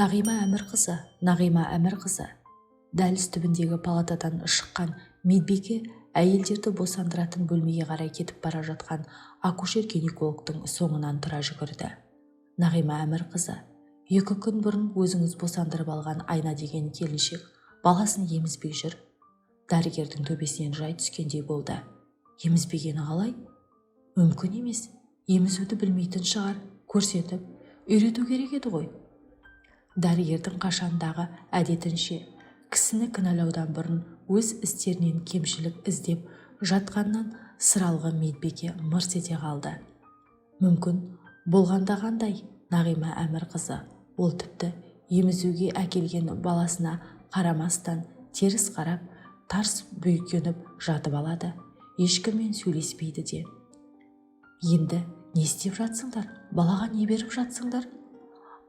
Нағима Әмірқызы, Нағима Әмірқызы. Дәліз түбіндегі палатадан шыққан медбике әйелдерді босандыратын бөлмеге қарай кетіп бара жатқан акушер-гинекологтың соңынан тұра жүгірді. Нағима Әмірқызы, 2 күн бұрын өзіңіз босандырып алған Айна деген келіншек баласын емізбей жүр. Дәрігердің төбесінен жай түскендей болды. Емізбегені қалай? Мүмкін емес. Емізуді білмейтін шығар, көрсетіп, үйрету керек еді ғой. Дәрігердің қашандағы әдетінше кісіні кінәлаудан бұрын өз істерінен кемшілік іздеп жатқаннан сыралғы медбике мырс ете қалды. Мүмкін болғанда қандай, Нағима Әмірқызы, ол тіпті емізуге әкелген баласына қарамастан теріс қарап, тарс бүйкеніп жатып алады. Ешкіммен сөйлеспейді де. Енді не істеп жатсыңдар? Балаға не беріп жатсыңдар?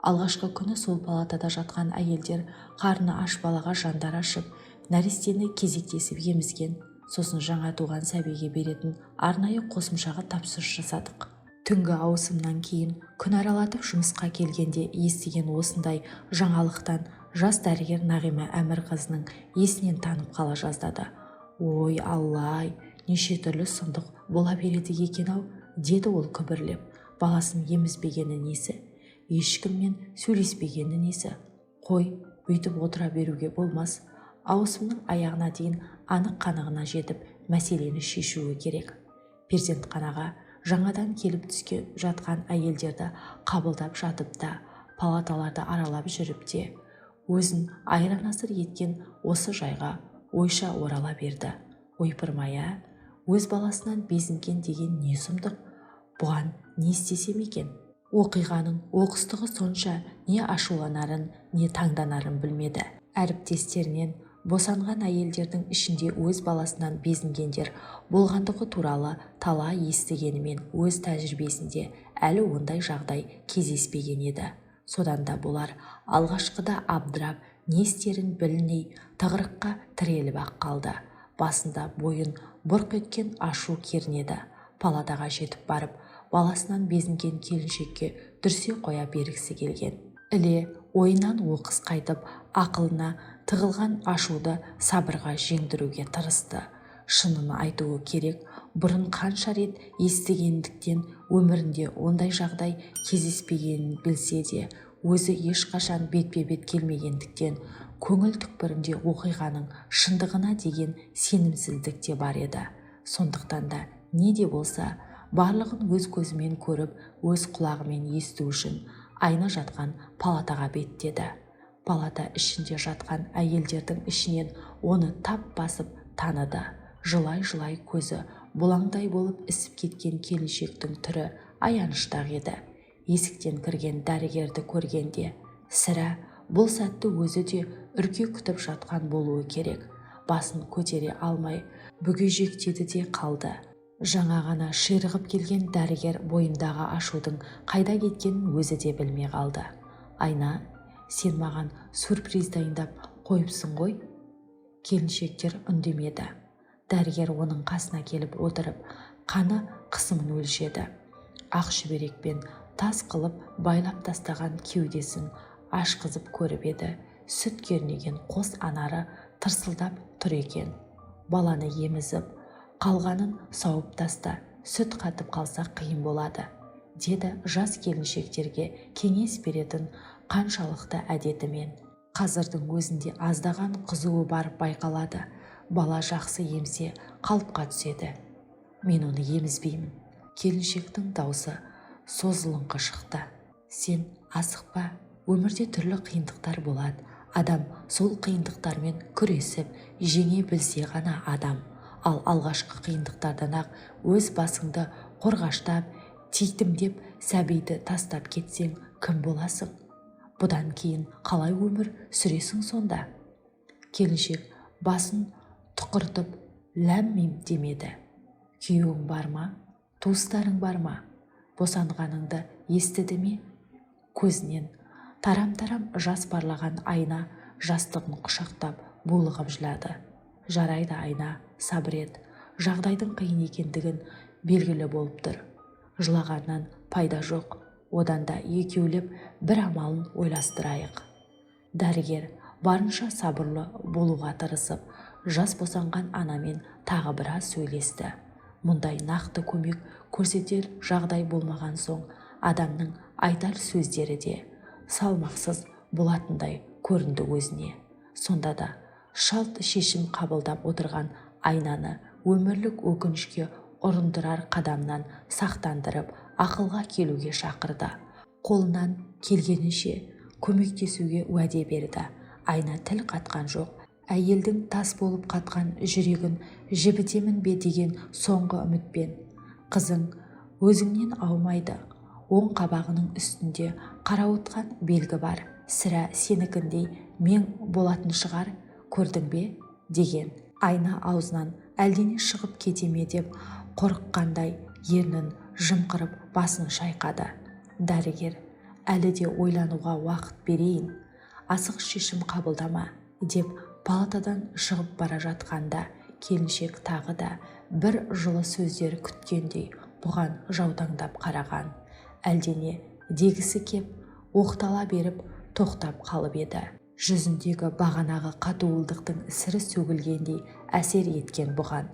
Алғашқы күні сол палатада жатқан әйелдер қарны аш балаға жандар ашып, нәрестені кезектесіп емізген, сосын жаңа туған сәбиге беретін арнайы қосымшаға тапсырыс жасадық. Түнгі ауысымнан кейін күн аралатып жұмысқа келгенде естіген осындай жаңалықтан жас дәрігер Нағима Әмірқызының есінен танып қала жаздады. Ой, Аллай, неше түрлі сұмдық бола береді екен-ау, деді ол күбірлеп. Баласын емізбегені несі? Ешкіммен сөйлеспегені несі? Қой, бүйтіп отыра беруге болмас. Ауысымның аяғына дейін анық-қанығына жетіп, мәселені шешуі керек. Перзентханаға жаңадан келіп түскен жатқан әйелдерді қабылдап жатып та, палаталарды аралап жүріп те, өзін айран-асыр еткен осы жайға ойша орала берді. Ойпырмая, өз баласынан безінген деген не сұмдық? Бұған не істесем екен? Оқиғаның оқыстығы сонша не ашуланарын, не таңданарын білмеді. Әріптестерінен босанған әйелдердің ішінде өз баласынан безінгендер болғандығы туралы талай естігенімен өз тәжірибесінде әлі ондай жағдай кездеспеген еді. Содан да болар алғашқыда абдырап, не істерін білмей тығырыққа тіреліп-ақ қалды. Басында бойын бұрқ еткен ашу кернеді. Палатаға жетіп барып, баласынан безінген келіншекке дүрсе қоя бергісі келген. Іле ойынан оқыс қайтып, ақылына тығылған ашуды сабырға жеңдіруге тырысты. Шынын айтуы керек, бұрын қанша рет естігендіктен өмірінде ондай жағдай кездеспегенін білсе де, өзі ешқашан бетпе-бет келмегендіктен көңіл түкпірінде оқиғаның шындығына деген сенімсіздік те бар еді. Сондықтан да не де болса, барлығын өз көзімен көріп, өз құлағымен есту үшін Айна жатқан палатаға беттеді. Палата ішінде жатқан әйелдердің ішінен оны тап басып таныды. Жылай-жылай көзі бұлаңдай болып ісіп кеткен келіншектің түрі аяныштақ еді. Есіктен кірген дәрігерді көргенде, сірә бұл сәтті өзі де үрке күтіп жатқан болуы керек. Басын көтере алмай, бүгежектеді де қалды. Жаңа ғана ширығып келген дәрігер бойындағы ашудың қайда кеткенін өзі де білмей қалды. Айна, сен маған сюрприз дайындап қойыпсың ғой? Келіншектер үндемеді. Дәрігер оның қасына келіп отырып, қаны қысымын өлшеді. Ақ шүберекпен тас қылып байлап тастаған кеудесін ашқызып көріп еді. Сүт кернеген қос анары тырсылдап тұр екен. Баланы емізіп, қалғанын сауып таста, сүт қатып қалса қиын болады, деді жас келіншектерге кеңес беретін қаншалықты әдетімен. Қазірдің өзінде аздаған қызуы бар байқалады. Бала жақсы емсе қалыпқа түседі. Мен оны емізбеймін. Келіншектің даусы созылыңқы шықты. Сен асықпа, өмірде түрлі қиындықтар болады. Адам сол қиындықтармен күресіп, жеңе білсе ғана адам. Ал алғашқы қиындықтардан-ақ өз басыңды қорғаштап, титімдеп, сәбиді тастап кетсең, кім боласың? Бұдан кейін қалай өмір сүресің сонда? Келіншек басын тұқыртып, ләм-мим демеді. Күйеуің бар ма? Туыстарың бар ма? Босанғаныңды естіді ме? Көзінен тарам-тарам жас парлаған Айна жастығын құшақтап булығып жылады. Жарайды Айна, сабыр ет. Жағдайдың қиын екендігін белгілі болып тұр. Жылағаннан пайда жоқ. Одан да екеулеп бір амалын ойластырайық. Дәрігер барынша сабырлы болуға тырысып, жас босанған анамен тағы біраз сөйлесті. Мұндай нақты көмек көрсетер жағдай болмаған соң, адамның айтар сөздері де салмақсыз болатындай көрінді өзіне. Сонда да шалт шешім қабылдап отырған Айнаны өмірлік өкінішке ұрындырар қадамнан сақтандырып, ақылға келуге шақырды. Қолынан келгенінше көмектесуге уәде берді. Айна тіл қатқан жоқ. Әйелдің тас болып қатқан жүрегін жібітемін бе деген соңғы үмітпен. Қызың өзіңнен аумайды. Оң қабағының үстінде қарауытқан белгі бар. Сірә сенікіндей мен болатын шығар, көрдің бе? Деген. Айна аузынан әлдене шығып кетеме деп қорыққандай ернін жымқырып басын шайқады. Дәрігер, әлі де ойлануға уақыт берейін, асық шешім қабылдама деп палатадан шығып бара жатқанда, келіншек тағы да бір жылы сөздер күткендей бұған жаутаңдап қараған. Әлдене дегісі кеп оқтала беріп тоқтап қалып еді. Жүзіндегі бағанағы қатуылдықтың сірі сөгілгендей әсер еткен бұған.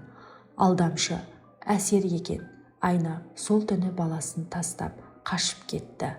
Алдамшы әсер екен. Айна сол түні баласын тастап қашып кетті.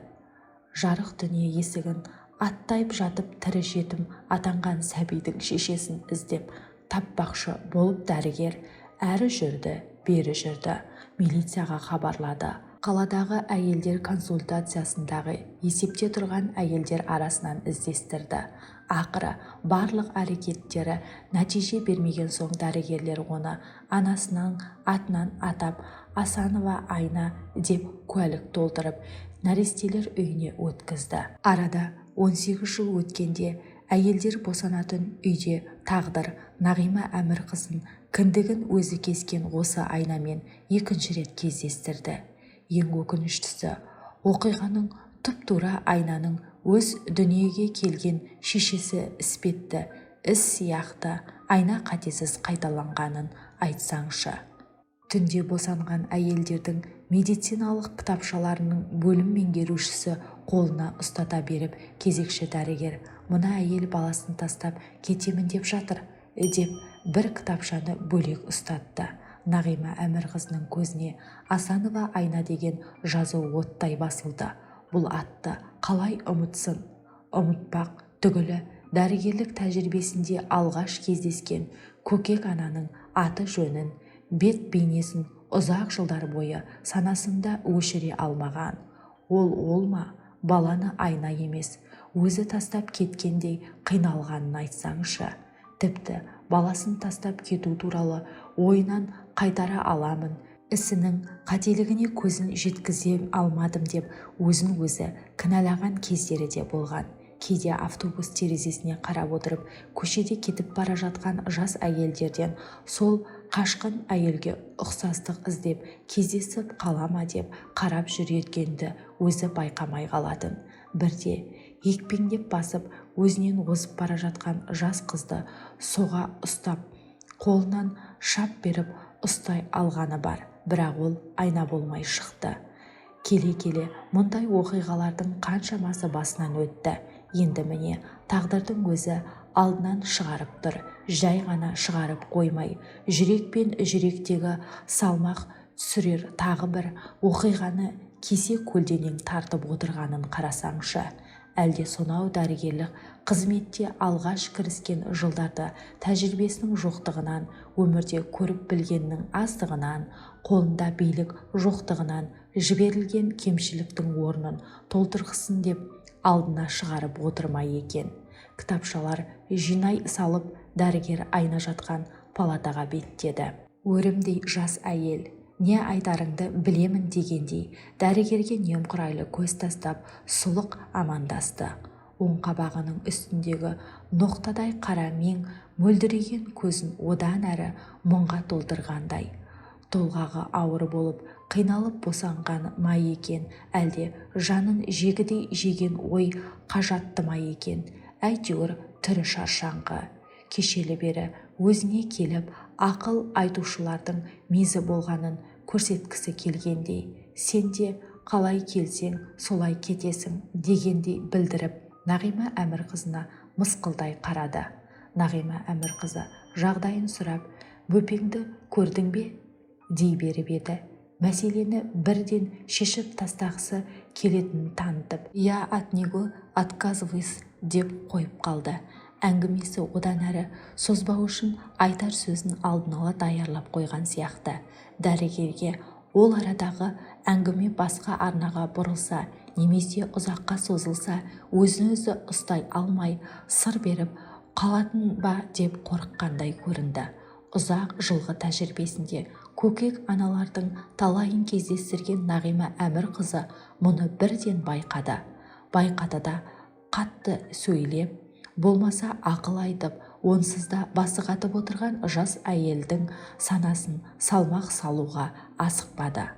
Жарық дүние есігін аттайып жатып тірі жетім атанған сәбидің шешесін іздеп таппақшы болып дәрігер әрі жүрді, бері жүрді. Милицияға хабарлады. Қаладағы әйелдер консультациясындағы есепте тұрған әйелдер арасынан іздестірді. Ақыры барлық әрекеттері нәтиже бермеген соң дәрігерлер оны анасының атынан атап Асанова Айна деп куәлік толтырып, нәрестелер үйіне өткізді. Арада 18 жыл өткенде әйелдер босанатын үйде тағдыр Нағима Әмірқызын кіндігін өзі кескен осы Айнамен екінші рет кездестірді. Ең өкініштісі, оқиғаның тұп-тура Айнаның өз дүниеге келген шешесі іспетті іс сияқты Айна қатесіз қайталанғанын айтсаңшы. Түнде босанған әйелдердің медициналық кітапшаларының бөлім меңгерушісі қолына ұстата беріп, кезекші дәрігер, мына әйел баласын тастап кетемін деп жатыр, деп бір кітапшаны бөлек ұстатты. Нағима Әмірқызының көзіне Асанова Айна деген жазу оттай басылды. Бұл атты қалай ұмытсын? Ұмытпақ түгілі дәрігерлік тәжірибесінде алғаш кездескен көкек ананың аты жөнін, бет бейнесін ұзақ жылдар бойы санасында өшіре алмаған. Ол ма? Баланы Айна емес, өзі тастап кеткендей қиналғанын айтсаңшы. Тіпті баласын тастап кету туралы ойынан қайтара аламын, ісінің қателігіне көзін жеткізе алмадым деп өзін өзі кінәлаған кездері де болған. Кейде автобус терезесіне қарап отырып, көшеде кетіп бара жатқан жас әйелдерден сол қашқын әйелге ұқсастық іздеп кездесіп қалама деп қарап жүреткенді өзі байқамай қалатын. Бірде екпеңдеп басып, өзінен озып бара жатқан жас қызды соға ұстап, қолынан шап беріп ұстай алғаны бар, бірақ ол Айна болмай шықты. Келе-келе мұндай оқиғалардың қаншамасы басынан өтті. Енді міне тағдырдың өзі алдынан шығарып тұр. Жай ғана шығарып қоймай, жүрек пен жүректегі салмақ түсірер тағы бір оқиғаны кесе көлденең тартып отырғанын қарасаңшы. Әлде сонау дәрігерлік қызметте алғаш кіріскен жылдарда тәжірибесінің жоқтығынан, өмірде көріп білгеннің аздығынан, қолында билік жоқтығынан жіберілген кемшіліктің орнын толтырғысын деп алдына шығарып отырмай екен. Кітапшалар жинай салып, дәрігер Айна жатқан палатаға беттеді. Өрімдей жас әйел, не айтарыңды білемін дегендей, дәрігерге немқұрайлы көз тастап, сұлық амандасты. Оң қабағының үстіндегі ноқтадай қара мең мөлдіреген көзін одан әрі мұңға толтырғандай. Толғағы ауыр болып, қиналып босанған ма екен, әлде жанын жегідей жеген ой қажатты ма екен, әйтеуір түрі шаршаңқы. Кешелі бері өзіне келіп, ақыл айтушылардың мезі болғанын көрсеткісі келгендей, сен де қалай келсең солай кетесің дегендей білдіріп, Нағима Әмірқызына мысқылдай қарады. Нағима Әмірқызы жағдайын сұрап, бөпеңді көрдің бе? дей беріп еді. Мәселені бірден шешіп тастағысы келетінін танытып, «Я от него отказываюсь» деп қойып қалды. Әңгімесі одан әрі созбау үшін айтар сөзін алдын ала даярлап қойған сияқты. Дәрігерге ол арадағы әңгіме басқа арнаға бұрылса, немесе ұзаққа созылса, өзін-өзі ұстай алмай сыр беріп қалатын ба деп қорыққандай көрінді. Ұзақ жылғы тәжірибесінде көкек аналардың талайын кездестірген Нағима Әмірқызы мұны бірден байқады. Байқады да қатты сөйлеп, болмаса ақыл айтып, онсыз да басы қатып отырған жас әйелдің санасын салмақ салуға асықпады.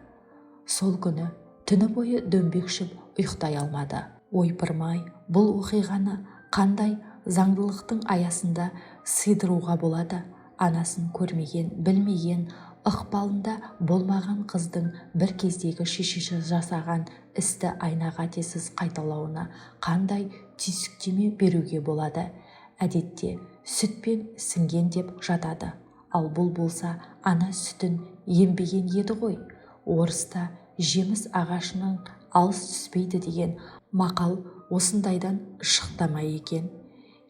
Сол күні түні бойы дөңбекшіп ұйықтай алмады. Ойпырмай, бұл оқиғаны қандай заңдылықтың аясында сыйдыруға болады? Анасын көрмеген, білмеген, ықпалында болмаған қыздың бір кездегі шешесі жасаған істі айна-қатесіз қайталауына қандай түйсіктеме беруге болады? Әдетте сүтпен сіңген деп жатады. Ал бұл болса ана сүтін ембеген еді ғой. Орыста жеміс ағашынан алыс түспейді деген мақал осындайдан шықтама екен.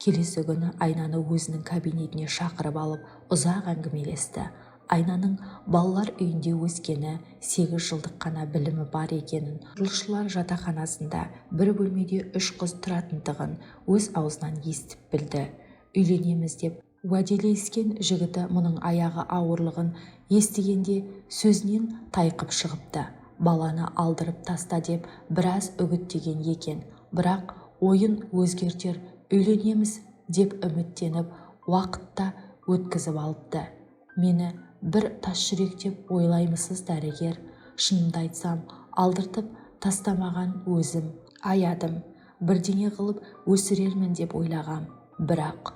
Келесі күні Айнаны өзінің кабинетіне шақырып алып ұзақ әңгімелесті. Айнаның балалар үйінде өскені, 8 жылдық қана білімі бар екенін, жұмысшылар жатақханасында бір бөлмеде 3 қыз тұратындығын өз аузынан естіп білді. Үйленеміз деп уәделескен жігіті мұның аяғы ауырлығын естігенде сөзінен тайқып шығыпты. Баланы алдырып таста деп біраз үгіттеген екен, бірақ ойын өзгертер, үйленеміз деп үміттеніп уақытта өткізіп алыпты. Мені бір тас жүрек деп ойлаймысыз, дәрігер? Шынымды айтсам, алдыртып тастамаған өзім аядым. Бірдеңе қылып өсірермін деп ойлағам. Бірақ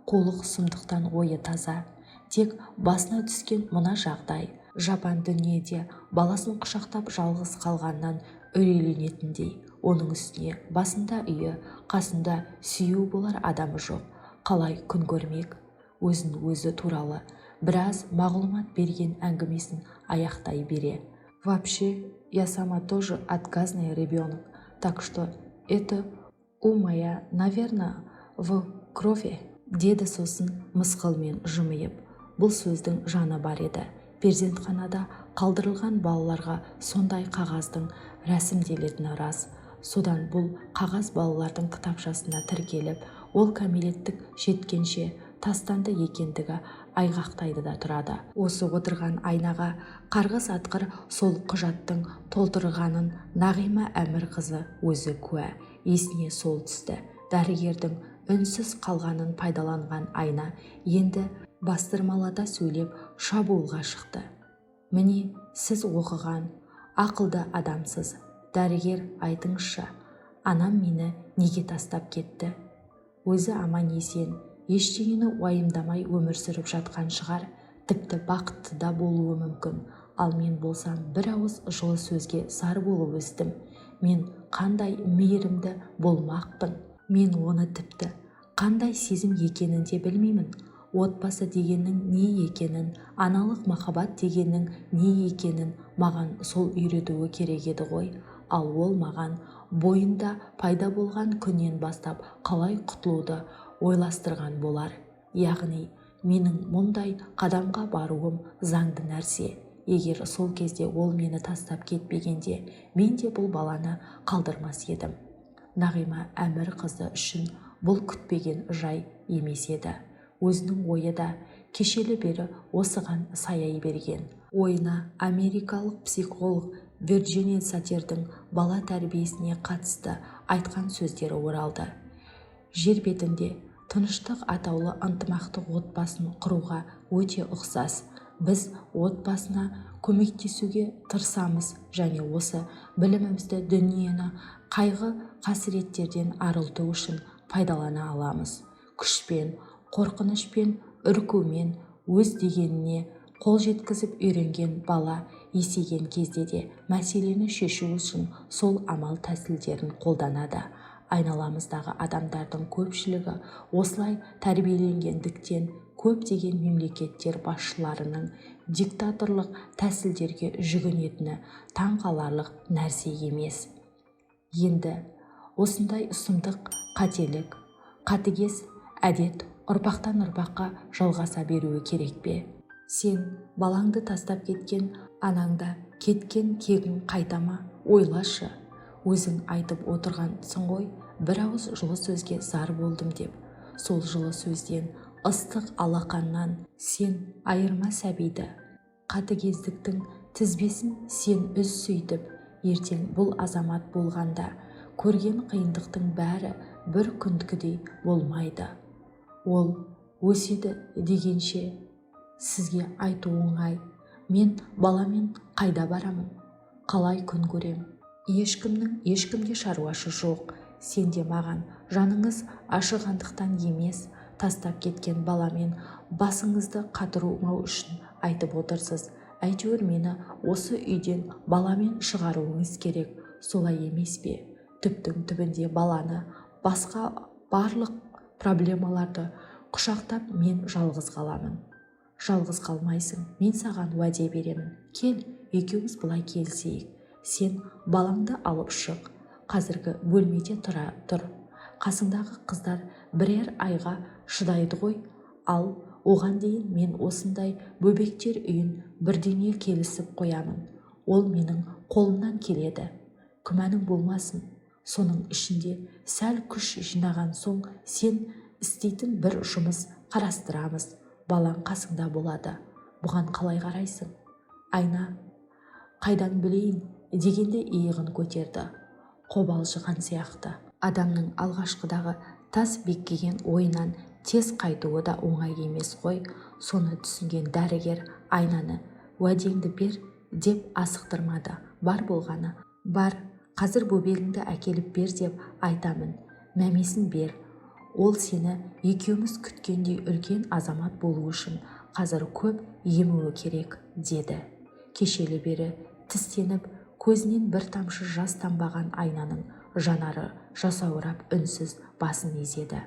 қолық сұмдықтан ойы таза. Тек басына түскен мына жағдай, жапан дүниеде баласын құшақтап жалғыз қалғаннан үрейленетіндей. Оның үстіне басында үйі, қасында сүйеу болар адамы жоқ. Қалай күн көрмек? Өзін өзі туралы біраз мағлұмат берген әңгімесін аяқтай бере. Вообще, я сама тоже отказный ребенок, так что это у моя, наверное, в крови, деді сосын мысқылмен жымиып. Бұл сөздің жаны бар еді. Перзентханада қалдырылған балаларға сондай қағаздың рәсімделетіні рас. Содан бұл қағаз балалардың кітапшасына тіркеліп, ол кәмелеттік жеткенше тастанды екендігі айғақтайды да тұрады. Осы отырған Айнаға қарғыс атқыр сол құжаттың толтырғанын Нағима Әмірқызы өзі куә. Есіне сол түсті. Дәрігердің үнсіз қалғанын пайдаланған Айна енді бастырмалата сөйлеп шабуылға шықты. Міне, сіз оқыған, ақылды адамсыз. Дәрігер, айтыңызшы, анам мені неге тастап кетті? Өзі аман есен, ештеңені уайымдамай өмір сүріп жатқан шығар, тіпті бақытты да болуы мүмкін. Ал мен болсам бір ауыз жылы сөзге зар болып өстім. Мен қандай мейірімді болмақпын. Мен оны тіпті қандай сезім екенін де білмеймін. Отбасы дегеннің не екенін, аналық махаббат дегеннің не екенін маған сол үйретуі керек еді ғой. Ал ол маған бойында пайда болған күннен бастап қалай құтылуды ойластырған болар. Яғни, менің мұндай қадамға баруым заңды нәрсе. Егер сол кезде ол мені тастап кетпегенде, мен де бұл баланы қалдырмас едім. Нағима Әмірқызы үшін бұл күтпеген жай емес еді. Өзінің ойы да кешелі бері осыған саяй берген. Ойына америкалық психолог Вирджиния Сатердің бала тәрбиесіне қатысты айтқан сөздері оралды. Жер бетінде тыныштық атаулы ынтымақтық отбасын құруға өте ұқсас. Біз отбасына көмектесуге тырысамыз және осы білімімізді дүниені қайғы қасіреттерден арылту үшін пайдалана аламыз. Күшпен, қорқынышпен, үркумен өз дегеніне қол жеткізіп үйренген бала есейген кезде де мәселені шешу үшін сол амал тәсілдерін қолданады. Айналамыздағы адамдардың көпшілігі осылай тәрбиеленгендіктен көптеген мемлекеттер басшыларының диктаторлық тәсілдерге жүгінетіні таңқаларлық нәрсе емес. Енді осындай сұмдық қателік, қатыгез әдет ұрпақтан ұрпаққа жалғаса беруі керек пе? Сен балаңды тастап кеткен анаңда кеткен кегің қайта ма? Ойлашы. Өзің айтып отырғансың ғой, бір ауыз жылы сөзге зар болдым деп. Сол жылы сөзден, ыстық алақаннан сен айырма сәбиді. Қатыгездіктің тізбесін сен үз сөйтіп, ертең бұл азамат болғанда, көрген қиындықтың бәрі бір күндкідей болмайды. Ол өседі дегенше сізге айту оңай. Мен баламен қайда барамын? Қалай күн көрем? Ешкімнің ешкімге шаруасы жоқ. Сен де маған жаныңыз ашығандықтан емес, тастап кеткен баламен басыңызды қатырмау үшін айтып отырсыз. Әйтеуір мені осы үйден баламен шығаруыңыз керек. Солай емес пе? Түптің түбінде баланы, басқа барлық проблемаларды құшақтап мен жалғыз қаламын. Жалғыз қалмайсың, мен саған уәде беремін. Кел, екеуміз былай келісейік. Сен балаңды алып шық. Қазіргі бөлмеде тұр. Қасыңдағы қыздар бірер айға шыдайды ғой. Ал оған дейін мен осындай бөбектер үйін бірдеңе келісіп қоямын. Ол менің қолымнан келеді. Күмәнің болмасын. Соның ішінде сәл күш жинаған соң сен істейтін бір жұмыс қарастырамыз. Балаң қасыңда болады. Бұған қалай қарайсың? Айна, қайдан білейін дегенде иығын көтерді. Қобалжыған сияқты. Адамның алғашқыдағы тас беккеген ойынан тез қайтуы да оңай емес қой. Соны түсінген дәрігер Айнаны уәдеңді бер деп асықтырмады. Бар болғаны бар. Қазір бөбегіңді әкеліп бер деп айтамын. Мәмесін бер. Ол сені екеуміз күткендей үлкен азамат болу үшін қазір көп емуі керек, деді. Кешелі бері тістеніп, көзінен бір тамшы жас тамбаған Айнаның жанары жасаурап үнсіз басын изеді.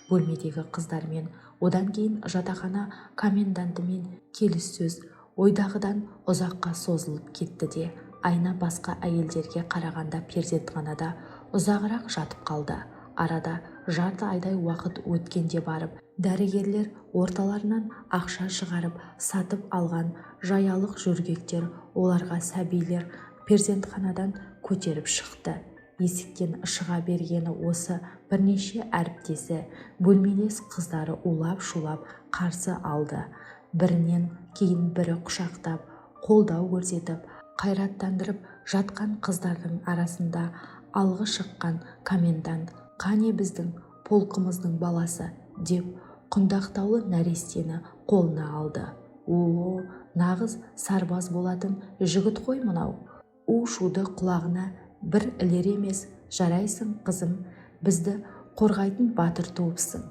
Бөлмедегі қыздармен, одан кейін жатақхана комендантымен келіссөз ойдағыдан ұзаққа созылып кетті де, Айна басқа әйелдерге қарағанда перзентханада ұзағырақ жатып қалды. Арада жарты айдай уақыт өткенде барып, дәрігерлер орталарынан ақша шығарып сатып алған жаялық жөргектер оларға сәбилер перзентханадан көтеріп шықты. Есіктен шыға бергені осы бірнеше әріптесі, бөлмелес қыздары улап-шулап қарсы алды. Бірінен кейін бірі құшақтап, қолдау көрсетіп, қайраттандырып жатқан қыздардың арасында алғы шыққан комендант «Қане біздің полкымыздың баласы» деп құндақтаулы нәрестені қолына алды. О, нағыз сарбаз болатын жігіт қой мынау. У-шуды құлағына бір ілер емес. Жарайсың, қызым, бізді қорғайтын батыр туыпсың.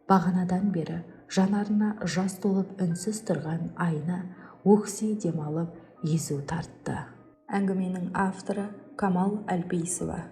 Бағанадан бері жанарына жас толып үнсіз тұрған Айна өкси демалып езу тартты. Әңгіменің авторы Камал Әлпейісова.